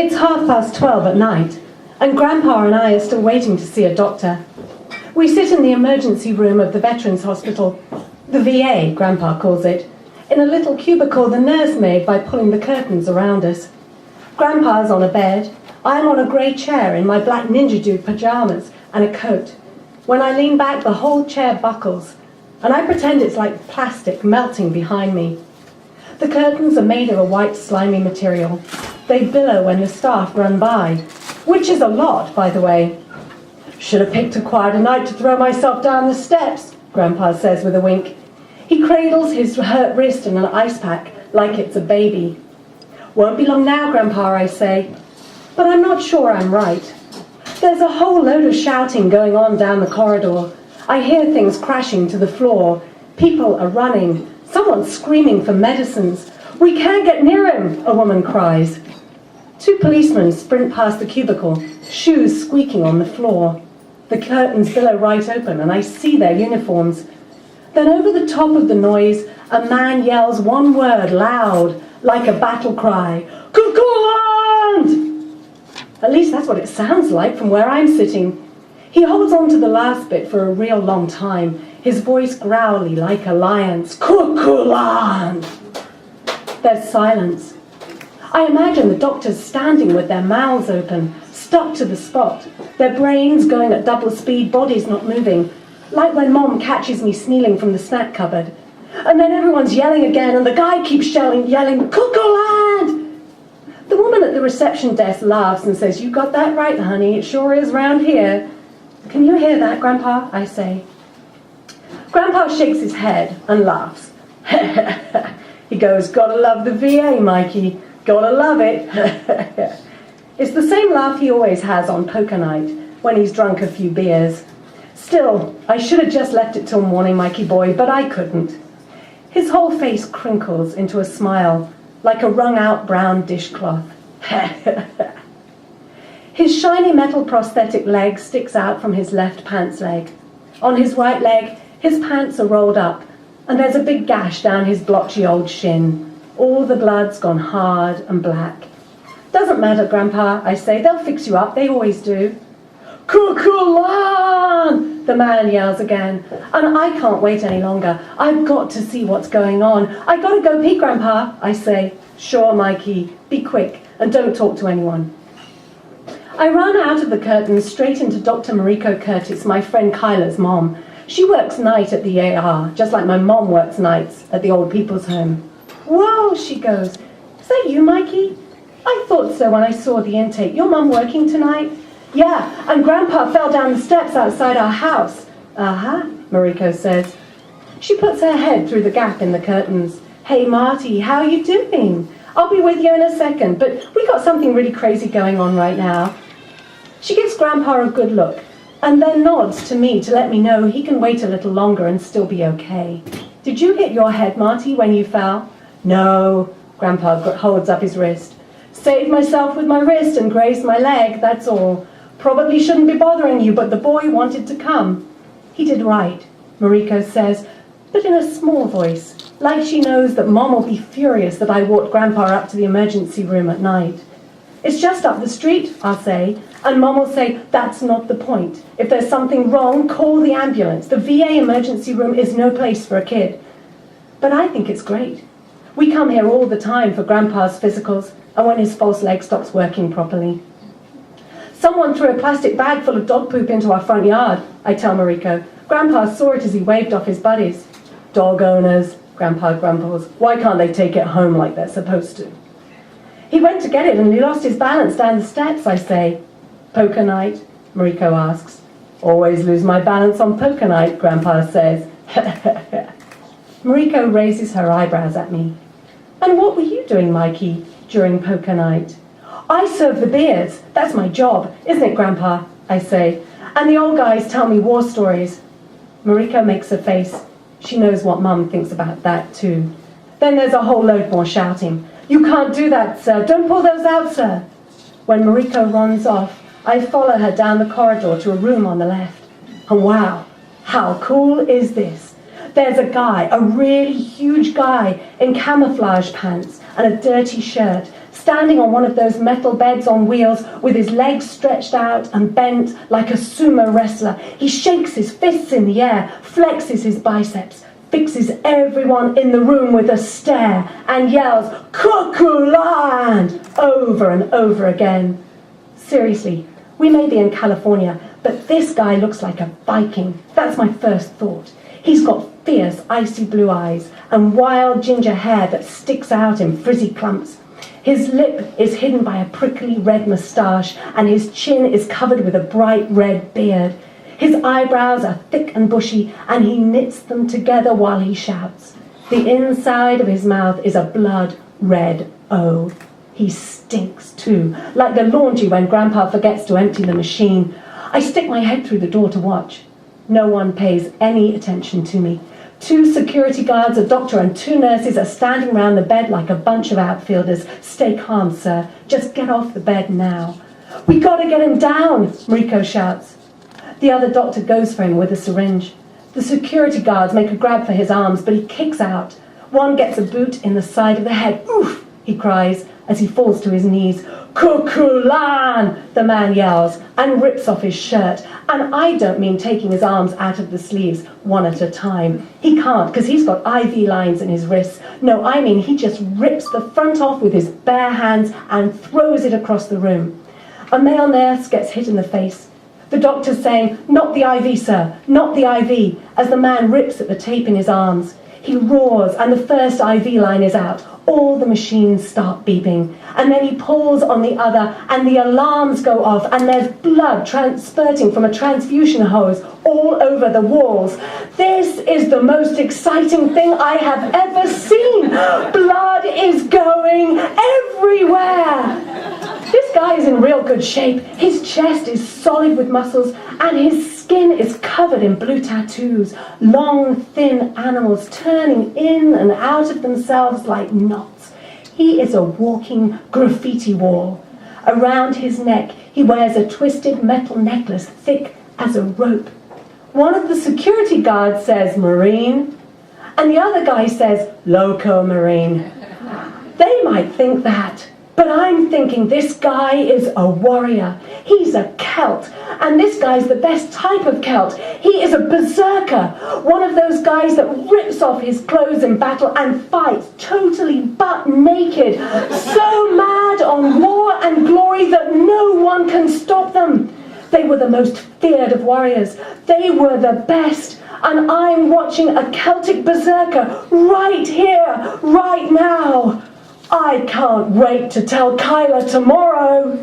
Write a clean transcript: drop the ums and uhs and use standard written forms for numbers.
It's 12:30 at night, and Grandpa and I are still waiting to see a doctor. We sit in the emergency room of the Veterans Hospital, the VA, Grandpa calls it, in a little cubicle the nurse made by pulling the curtains around us. Grandpa's on a bed. I'm on a grey chair in my black Ninja Dude pyjamas and a coat. When I lean back, the whole chair buckles, and I pretend it's like plastic melting behind me. The curtains are made of a white, slimy material. They billow when the staff run by, which is a lot, by the way. Should have picked a quieter night to throw myself down the steps, Grandpa says with a wink. He cradles his hurt wrist in an ice pack like it's a baby. Won't be long now, Grandpa, I say. But I'm not sure I'm right. There's a whole load of shouting going on down the corridor. I hear things crashing to the floor. People are running. Someone's screaming for medicines. We can't get near him, a woman cries. 2 policemen sprint past the cubicle, shoes squeaking on the floor. The curtains billow right open, and I see their uniforms. Then over the top of the noise, a man yells one word loud, like a battle cry. Courland! At least that's what it sounds like from where I'm sitting. He holds on to the last bit for a real long time, his voice growly like a lion's. Courland! There's silence. I imagine the doctors standing with their mouths open, stuck to the spot, their brains going at double speed, bodies not moving, like when Mom catches me snealing from the snack cupboard. And then everyone's yelling again, and the guy keeps yelling, Courland! The woman at the reception desk laughs and says, "You got that right, honey, it sure is round here." "Can you hear that, Grandpa?" I say. Grandpa shakes his head and laughs. He goes, "Gotta love the VA, Mikey. Gotta love it." It's the same laugh he always has on poker night, when he's drunk a few beers. Still, I should have just left it till morning, Mikey boy, but I couldn't. His whole face crinkles into a smile, like a wrung-out brown dishcloth. His shiny metal prosthetic leg sticks out from his left pants leg. On his right leg, his pants are rolled up, and there's a big gash down his blotchy old shin. All the blood's gone hard and black. "Doesn't matter, Grandpa," I say. "They'll fix you up. They always do." "Courland!" the man yells again. And I can't wait any longer. I've got to see what's going on. "I gotta go pee, Grandpa," I say. "Sure, Mikey. Be quick, and don't talk to anyone." I run out of the curtains straight into Dr. Mariko Curtis, my friend Kyla's mom. She works night at the AR, just like my mom works nights at the old people's home. "Whoa," she goes. "Is that you, Mikey?" "I thought so when I saw the intake. Your mum working tonight?" "Yeah, and Grandpa fell down the steps outside our house." "Uh-huh," Mariko says. She puts her head through the gap in the curtains. "Hey, Marty, how are you doing? I'll be with you in a second, but we got something really crazy going on right now." She gives Grandpa a good look, and then nods to me to let me know he can wait a little longer and still be okay. "Did you hit your head, Marty, when you fell?" "No," Grandpa holds up his wrist. "Saved myself with my wrist and grazed my leg, that's all. Probably shouldn't be bothering you, but the boy wanted to come." "He did right," Mariko says, but in a small voice, like she knows that Mom will be furious that I walked Grandpa up to the emergency room at night. "It's just up the street," I'll say, and Mom will say, "That's not the point. If there's something wrong, call the ambulance. The VA emergency room is no place for a kid." But I think it's great. We come here all the time for Grandpa's physicals and when his false leg stops working properly. "Someone threw a plastic bag full of dog poop into our front yard," I tell Mariko. "Grandpa saw it as he waved off his buddies." "Dog owners," Grandpa grumbles. "Why can't they take it home like they're supposed to?" "He went to get it and he lost his balance down the steps," I say. "Poker night?" Mariko asks. "Always lose my balance on poker night," Grandpa says. Mariko raises her eyebrows at me. "And what were you doing, Mikey, during poker night?" "I serve the beers. That's my job, isn't it, Grandpa?" I say. "And the old guys tell me war stories." Mariko makes a face. She knows what Mum thinks about that, too. Then there's a whole load more shouting. "You can't do that, sir. Don't pull those out, sir." When Mariko runs off, I follow her down the corridor to a room on the left. And wow, how cool is this? There's a guy, a really huge guy, in camouflage pants, and a dirty shirt, standing on one of those metal beds on wheels with his legs stretched out and bent like a sumo wrestler. He shakes his fists in the air, flexes his biceps, fixes everyone in the room with a stare and yells, "Cuckoo land!" over and over again. Seriously, we may be in California, but this guy looks like a Viking. That's my first thought. He's got fierce, icy blue eyes and wild ginger hair that sticks out in frizzy clumps. His lip is hidden by a prickly red moustache, and his chin is covered with a bright red beard. His eyebrows are thick and bushy, and he knits them together while he shouts. The inside of his mouth is a blood red O. He stinks too, like the laundry when Grandpa forgets to empty the machine. I stick my head through the door to watch. No one pays any attention to me. 2 security guards, a doctor and 2 nurses are standing round the bed like a bunch of outfielders. "Stay calm, sir. Just get off the bed now." "We gotta get him down," Rico shouts. The other doctor goes for him with a syringe. The security guards make a grab for his arms, but he kicks out. One gets a boot in the side of the head. "Oof!" he cries as he falls to his knees. "Cuckoo lan!" the man yells and rips off his shirt. And I don't mean taking his arms out of the sleeves one at a time. He can't, because he's got IV lines in his wrists. No, I mean he just rips the front off with his bare hands and throws it across the room. A male nurse gets hit in the face. The doctor's saying, "Not the IV, sir, not the IV," as the man rips at the tape in his arms. He roars and the first IV line is out. All the machines start beeping. And then he pulls on the other and the alarms go off and there's blood spurting from a transfusion hose all over the walls. This is the most exciting thing I have ever seen. Blood is going everywhere. This guy is in real good shape. His chest is solid with muscles and his skin is covered in blue tattoos. Long, thin animals turning in and out of themselves like knots. He is a walking graffiti wall. Around his neck, he wears a twisted metal necklace thick as a rope. One of the security guards says, "Marine," and the other guy says, "Loco Marine." They might think that. But I'm thinking this guy is a warrior. He's a Celt. And this guy's the best type of Celt. He is a berserker. One of those guys that rips off his clothes in battle and fights totally butt naked. So mad on war and glory that no one can stop them. They were the most feared of warriors. They were the best. And I'm watching a Celtic berserker right here, right now. I can't wait to tell Kyla tomorrow.